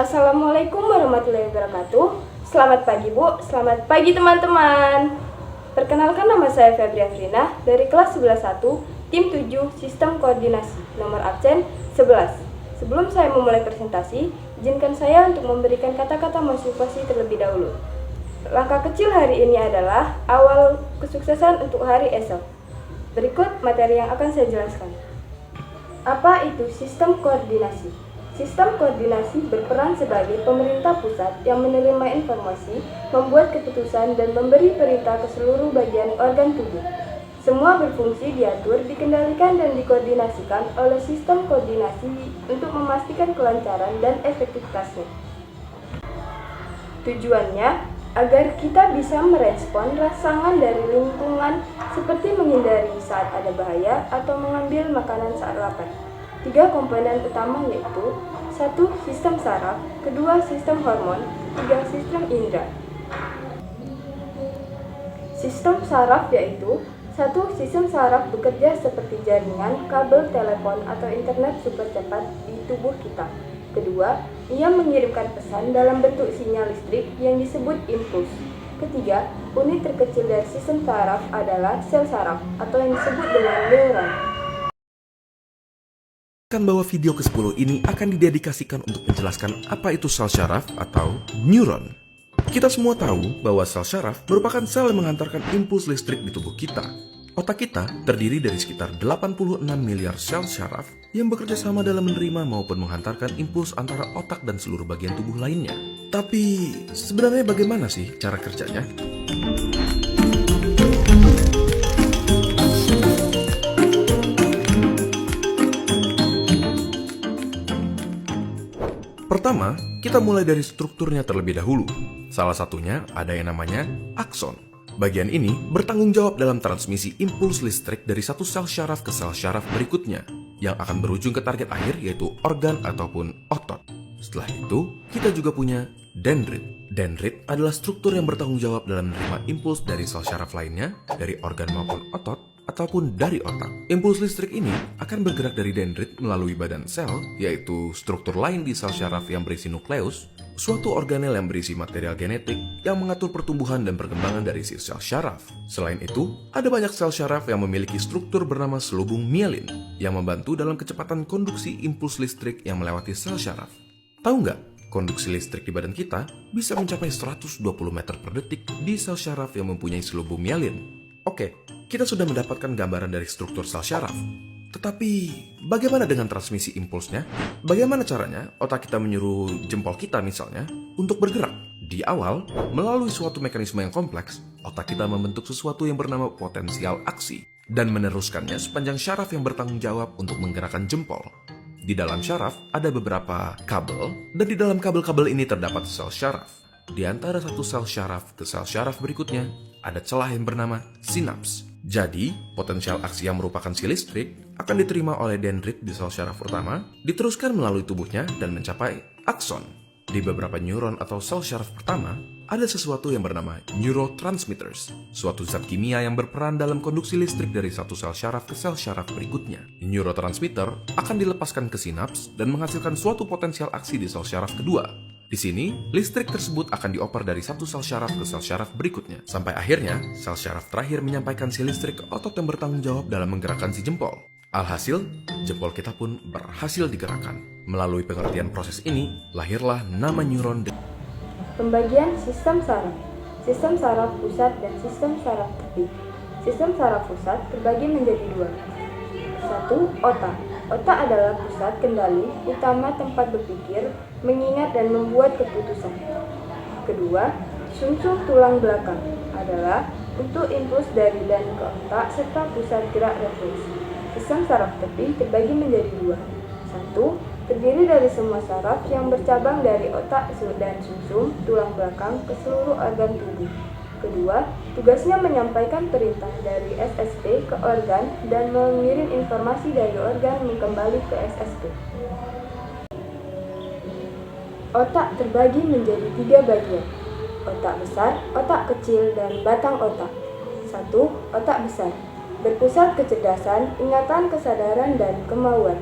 Assalamualaikum warahmatullahi wabarakatuh. Selamat pagi Bu, selamat pagi teman-teman. Perkenalkan, nama saya Febri Afrina dari kelas 11-1, tim 7 Sistem Koordinasi, nomor absen 11. Sebelum saya memulai presentasi, izinkan saya untuk memberikan kata-kata motivasi terlebih dahulu. Langkah kecil hari ini adalah awal kesuksesan untuk hari esok. Berikut materi yang akan saya jelaskan. Apa itu sistem koordinasi? Sistem koordinasi berperan sebagai pemerintah pusat yang menerima informasi, membuat keputusan, dan memberi perintah ke seluruh bagian organ tubuh. Semua berfungsi diatur, dikendalikan, dan dikoordinasikan oleh sistem koordinasi untuk memastikan kelancaran dan efektivitasnya. Tujuannya agar kita bisa merespon rangsangan dari lingkungan seperti menghindari saat ada bahaya atau mengambil makanan saat lapar. 3 komponen utama yaitu 1. Sistem saraf, 2. Sistem hormon, 3. Sistem indera. Sistem saraf yaitu 1. Sistem saraf bekerja seperti jaringan, kabel telepon atau internet super cepat di tubuh kita. 2. Ia mengirimkan pesan dalam bentuk sinyal listrik yang disebut impuls. 3. Unit terkecil dari sistem saraf adalah sel saraf atau yang disebut dengan neuron. Bahwa video ke-10 ini akan didedikasikan untuk menjelaskan apa itu sel syaraf atau neuron. Kita semua tahu bahwa sel syaraf merupakan sel yang mengantarkan impuls listrik di tubuh kita. Otak kita terdiri dari sekitar 86 miliar sel syaraf yang bekerja sama dalam menerima maupun menghantarkan impuls antara otak dan seluruh bagian tubuh lainnya. Tapi sebenarnya bagaimana sih cara kerjanya? Pertama, kita mulai dari strukturnya terlebih dahulu. Salah satunya ada yang namanya akson. Bagian ini bertanggung jawab dalam transmisi impuls listrik dari satu sel syaraf ke sel syaraf berikutnya, yang akan berujung ke target akhir yaitu organ ataupun otot. Setelah itu, kita juga punya dendrit. Dendrit adalah struktur yang bertanggung jawab dalam menerima impuls dari sel syaraf lainnya, dari organ maupun otot, ataupun dari otak. Impuls listrik ini akan bergerak dari dendrit melalui badan sel, yaitu struktur lain di sel syaraf yang berisi nukleus, suatu organel yang berisi material genetik yang mengatur pertumbuhan dan perkembangan dari si sel syaraf. Selain itu, ada banyak sel syaraf yang memiliki struktur bernama selubung mielin yang membantu dalam kecepatan konduksi impuls listrik yang melewati sel syaraf. Tahu nggak? Konduksi listrik di badan kita bisa mencapai 120 meter per detik di sel syaraf yang mempunyai selubung mielin. Oke, kita sudah mendapatkan gambaran dari struktur sel syaraf. Tetapi, bagaimana dengan transmisi impulsnya? Bagaimana caranya otak kita menyuruh jempol kita misalnya untuk bergerak? Di awal, melalui suatu mekanisme yang kompleks, otak kita membentuk sesuatu yang bernama potensial aksi dan meneruskannya sepanjang syaraf yang bertanggung jawab untuk menggerakkan jempol. Di dalam syaraf ada beberapa kabel, dan di dalam kabel-kabel ini terdapat sel syaraf. Di antara satu sel syaraf ke sel syaraf berikutnya, ada celah yang bernama sinaps. Jadi, potensial aksi yang merupakan si listrik akan diterima oleh dendrit di sel syaraf pertama, diteruskan melalui tubuhnya dan mencapai akson. Di beberapa neuron atau sel syaraf pertama, ada sesuatu yang bernama neurotransmitters, suatu zat kimia yang berperan dalam konduksi listrik dari satu sel syaraf ke sel syaraf berikutnya. Neurotransmitter akan dilepaskan ke sinaps dan menghasilkan suatu potensial aksi di sel syaraf kedua. Di sini, listrik tersebut akan dioper dari satu sel syaraf ke sel syaraf berikutnya. Sampai akhirnya, sel syaraf terakhir menyampaikan si listrik ke otot yang bertanggung jawab dalam menggerakkan si jempol. Alhasil, jempol kita pun berhasil digerakkan. Melalui pengertian proses ini, lahirlah nama neuron. Pembagian sistem saraf. Sistem saraf pusat dan sistem saraf tepi. Sistem saraf pusat terbagi menjadi 2. 1. Otak. Otak adalah pusat kendali utama tempat berpikir, mengingat dan membuat keputusan. 2. Sumsum tulang belakang adalah untuk impuls dari dan ke otak serta pusat gerak refleks. Sistem saraf tepi terbagi menjadi 2. 1. Terdiri dari semua saraf yang bercabang dari otak dan sumsum tulang belakang ke seluruh organ tubuh. 2. Tugasnya menyampaikan perintah dari SST ke organ dan mengirim informasi dari organ kembali ke SST. Otak terbagi menjadi 3 bagian: otak besar, otak kecil, dan batang otak. 1. Otak besar berpusat kecerdasan, ingatan, kesadaran, dan kemauan.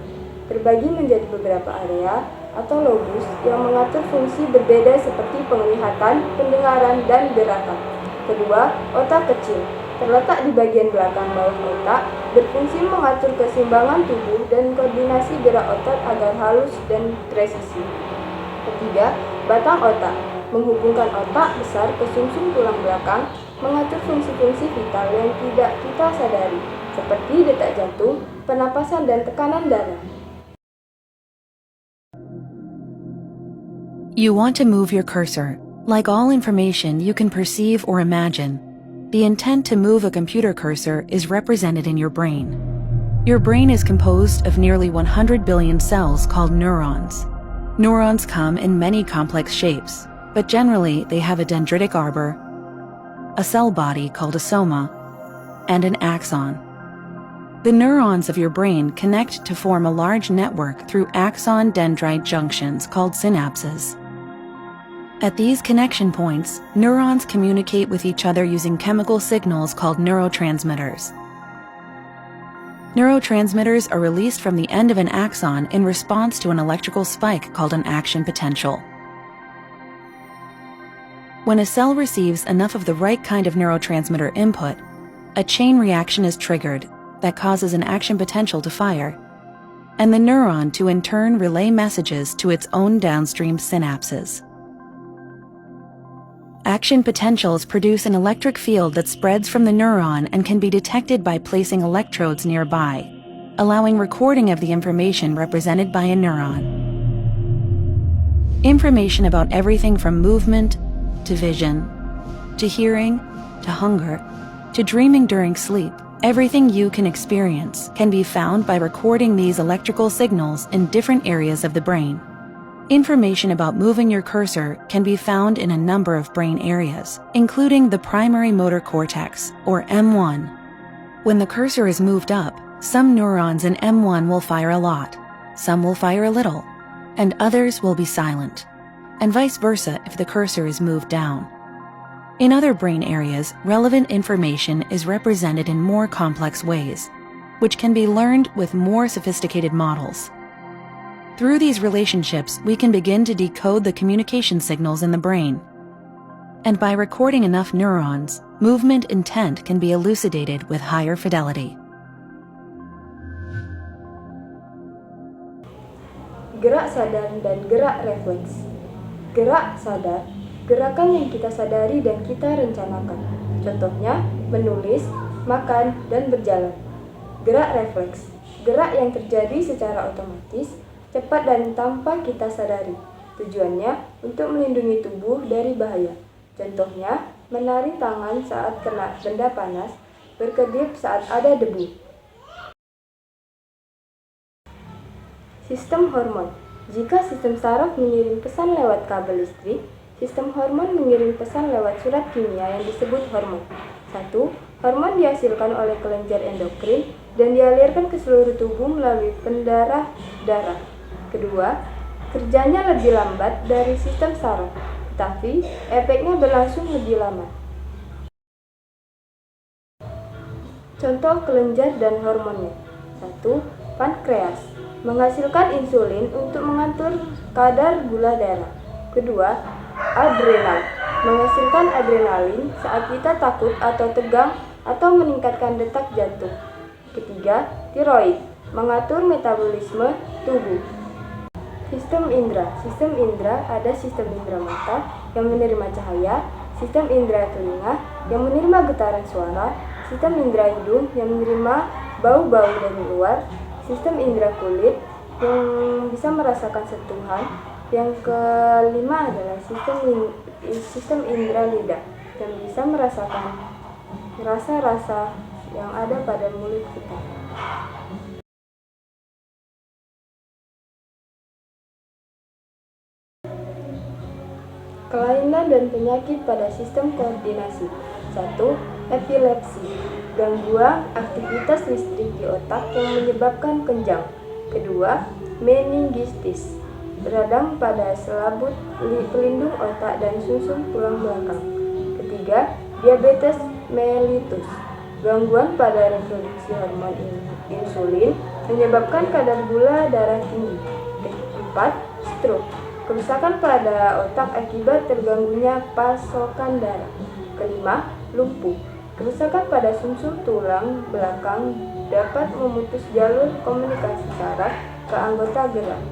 Terbagi menjadi beberapa area atau lobus yang mengatur fungsi berbeda seperti penglihatan, pendengaran, dan gerakan. Kedua, otak kecil. Terletak di bagian belakang bawah otak, berfungsi mengatur keseimbangan tubuh dan koordinasi gerak otot agar halus dan presisi. Ketiga, batang otak. Menghubungkan otak besar ke sumsum tulang belakang, mengatur fungsi-fungsi vital yang tidak kita sadari, seperti detak jantung, pernapasan, dan tekanan darah. You want to move your cursor. Like all information you can perceive or imagine, the intent to move a computer cursor is represented in your brain. Your brain is composed of nearly 100 billion cells called neurons. Neurons come in many complex shapes, but generally they have a dendritic arbor, a cell body called a soma, and an axon. The neurons of your brain connect to form a large network through axon-dendrite junctions called synapses. At these connection points, neurons communicate with each other using chemical signals called neurotransmitters. Neurotransmitters are released from the end of an axon in response to an electrical spike called an action potential. When a cell receives enough of the right kind of neurotransmitter input, a chain reaction is triggered that causes an action potential to fire, and the neuron to in turn relay messages to its own downstream synapses. Action potentials produce an electric field that spreads from the neuron and can be detected by placing electrodes nearby, allowing recording of the information represented by a neuron. Information about everything from movement, to vision, to hearing, to hunger, to dreaming during sleep, everything you can experience can be found by recording these electrical signals in different areas of the brain. Information about moving your cursor can be found in a number of brain areas, including the primary motor cortex, or M1. When the cursor is moved up, some neurons in M1 will fire a lot, some will fire a little, and others will be silent, and vice versa if the cursor is moved down. In other brain areas, relevant information is represented in more complex ways, which can be learned with more sophisticated models. Through these relationships, we can begin to decode the communication signals in the brain. And by recording enough neurons, movement intent can be elucidated with higher fidelity. Gerak sadar dan gerak refleks. Gerak sadar, gerakan yang kita sadari dan kita rencanakan. Contohnya, menulis, makan, dan berjalan. Gerak refleks, gerak yang terjadi secara otomatis, cepat dan tanpa kita sadari. Tujuannya untuk melindungi tubuh dari bahaya. Contohnya, menarik tangan saat kena benda panas, berkedip saat ada debu. Sistem hormon. Jika sistem saraf mengirim pesan lewat kabel listrik, sistem hormon mengirim pesan lewat surat kimia yang disebut hormon. 1. Hormon dihasilkan oleh kelenjar endokrin dan dialirkan ke seluruh tubuh melalui pendarah darah. Kedua, kerjanya lebih lambat dari sistem saraf, tetapi efeknya berlangsung lebih lama. Contoh kelenjar dan hormonnya. 1. Pankreas menghasilkan insulin untuk mengatur kadar gula darah. Kedua, adrenal menghasilkan adrenalin saat kita takut atau tegang atau meningkatkan detak jantung. Ketiga, tiroid mengatur metabolisme tubuh. Sistem indera. Sistem indera ada sistem indera mata yang menerima cahaya, sistem indera telinga yang menerima getaran suara, sistem indera hidung yang menerima bau-bau dari luar, sistem indera kulit yang bisa merasakan sentuhan. Yang kelima adalah sistem indera lidah yang bisa merasakan rasa-rasa yang ada pada mulut kita. Kelainan dan penyakit pada sistem koordinasi. 1. Epilepsi, gangguan aktivitas listrik di otak yang menyebabkan kenjang. Kedua, meningitis, radang pada selaput pelindung otak dan sumsum tulang belakang. Ketiga, diabetes mellitus, gangguan pada reproduksi hormon insulin menyebabkan kadar gula darah tinggi. Keempat, stroke, kerusakan pada otak akibat terganggunya pasokan darah. Kelima, lumpuh. Kerusakan pada sumsum tulang belakang dapat memutus jalur komunikasi saraf ke anggota gerak.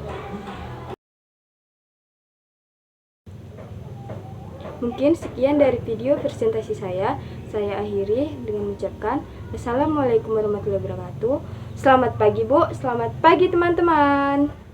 Mungkin sekian dari video presentasi saya. Saya akhiri dengan mengucapkan Assalamualaikum warahmatullahi wabarakatuh. Selamat pagi Bu, selamat pagi teman-teman.